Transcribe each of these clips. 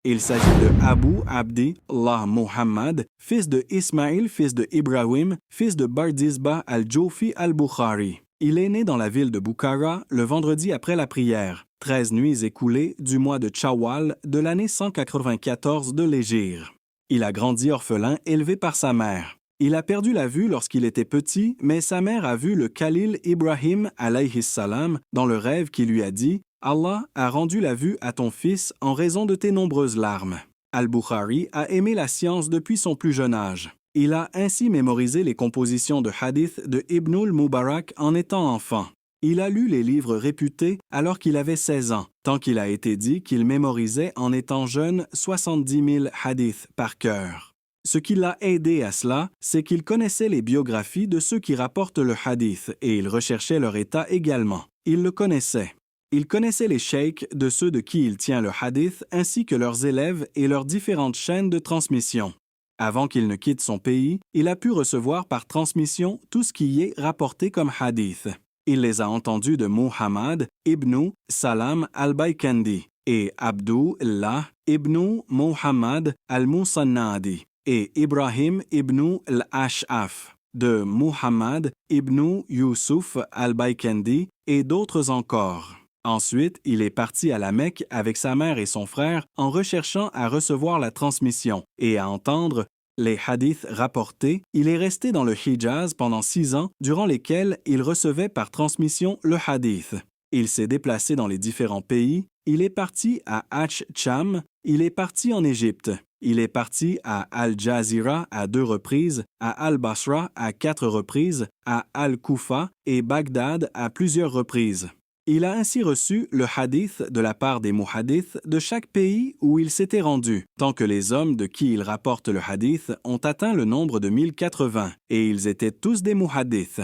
Il s'agit de Abu Abdi Allah Muhammad, fils de Ismaïl, fils de Ibrahim, fils de Bardizbah al-Jawfi al-Bukhari. Il est né dans la ville de Bukhara le vendredi après la prière, 13 nuits écoulées du mois de Chawwal de l'année 194 de l'Hégire. Il a grandi orphelin élevé par sa mère. Il a perdu la vue lorsqu'il était petit, mais sa mère a vu le Khalil Ibrahim alayhi salam dans le rêve qui lui a dit « Allah a rendu la vue à ton fils en raison de tes nombreuses larmes ». Al-Bukhari a aimé la science depuis son plus jeune âge. Il a ainsi mémorisé les compositions de hadith de Ibnul Mubarak en étant enfant. Il a lu les livres réputés alors qu'il avait 16 ans, tant qu'il a été dit qu'il mémorisait en étant jeune 70 000 hadiths par cœur. Ce qui l'a aidé à cela, c'est qu'il connaissait les biographies de ceux qui rapportent le hadith et il recherchait leur état également. Il le connaissait. Il connaissait les sheikhs de ceux de qui il tient le hadith ainsi que leurs élèves et leurs différentes chaînes de transmission. Avant qu'il ne quitte son pays, il a pu recevoir par transmission tout ce qui y est rapporté comme hadith. Il les a entendus de Muhammad ibn Salam al-Baykandi et Abdullah ibn Muhammad al-Musannadi et Ibrahim ibn al-Ash'af, de Muhammad ibn Yusuf al-Baykandi et d'autres encore. Ensuite, il est parti à la Mecque avec sa mère et son frère en recherchant à recevoir la transmission et à entendre les hadiths rapportés. Il est resté dans le Hijaz pendant 6 ans, durant lesquels il recevait par transmission le hadith. Il s'est déplacé dans les différents pays. Il est parti à Hatch-Cham, il est parti en Égypte. Il est parti à Al-Jazira à 2 reprises, à Al-Basra à 4 reprises, à Al-Koufa et Bagdad à plusieurs reprises. Il a ainsi reçu le hadith de la part des muhaddiths de chaque pays où il s'était rendu, tant que les hommes de qui il rapporte le hadith ont atteint le nombre de 1080, et ils étaient tous des muhaddiths.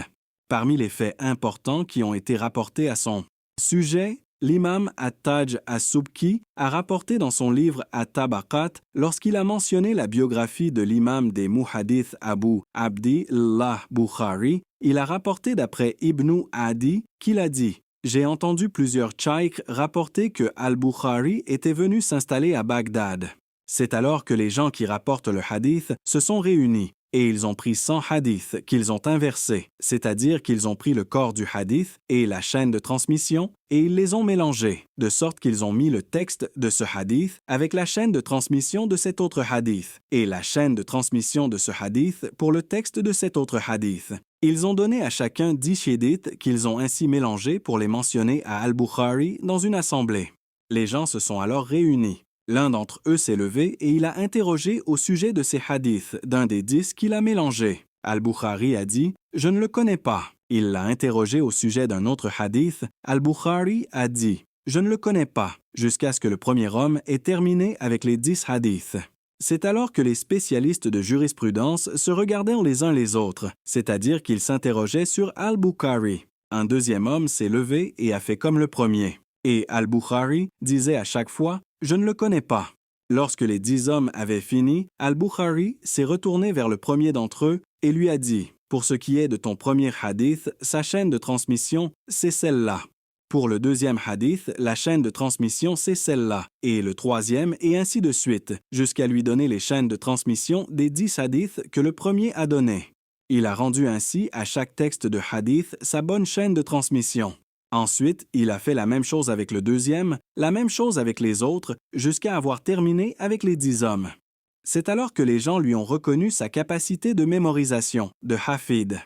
Parmi les faits importants qui ont été rapportés à son sujet, l'imam At-Taj as-Subki a rapporté dans son livre At-Tabaqat, lorsqu'il a mentionné la biographie de l'imam des muhaddiths Abu Abdi Allah Bukhari, il a rapporté d'après Ibn Adi qu'il a dit « J'ai entendu plusieurs tchaïks rapporter que Al-Bukhari était venu s'installer à Bagdad. C'est alors que les gens qui rapportent le hadith se sont réunis et ils ont pris 100 hadiths qu'ils ont inversés, c'est-à-dire qu'ils ont pris le corps du hadith et la chaîne de transmission et ils les ont mélangés, de sorte qu'ils ont mis le texte de ce hadith avec la chaîne de transmission de cet autre hadith et la chaîne de transmission de ce hadith pour le texte de cet autre hadith. Ils ont donné à chacun 10 chédiths qu'ils ont ainsi mélangés pour les mentionner à Al-Bukhari dans une assemblée. Les gens se sont alors réunis. L'un d'entre eux s'est levé et il a interrogé au sujet de ces hadiths d'un des 10 qu'il a mélangés. Al-Bukhari a dit « Je ne le connais pas ». Il l'a interrogé au sujet d'un autre hadith. Al-Bukhari a dit « Je ne le connais pas », jusqu'à ce que le premier homme ait terminé avec les 10 hadiths. C'est alors que les spécialistes de jurisprudence se regardèrent les uns les autres, c'est-à-dire qu'ils s'interrogeaient sur Al-Bukhari. Un deuxième homme s'est levé et a fait comme le premier. Et Al-Bukhari disait à chaque fois « Je ne le connais pas ». Lorsque les 10 hommes avaient fini, Al-Bukhari s'est retourné vers le premier d'entre eux et lui a dit « Pour ce qui est de ton premier hadith, sa chaîne de transmission, c'est celle-là. Pour le deuxième hadith, la chaîne de transmission, c'est celle-là, et le troisième, et ainsi de suite, jusqu'à lui donner les chaînes de transmission des 10 hadiths que le premier a donnés. Il a rendu ainsi à chaque texte de hadith sa bonne chaîne de transmission. Ensuite, il a fait la même chose avec le deuxième, la même chose avec les autres, jusqu'à avoir terminé avec les 10 hommes. C'est alors que les gens lui ont reconnu sa capacité de mémorisation, de hafid.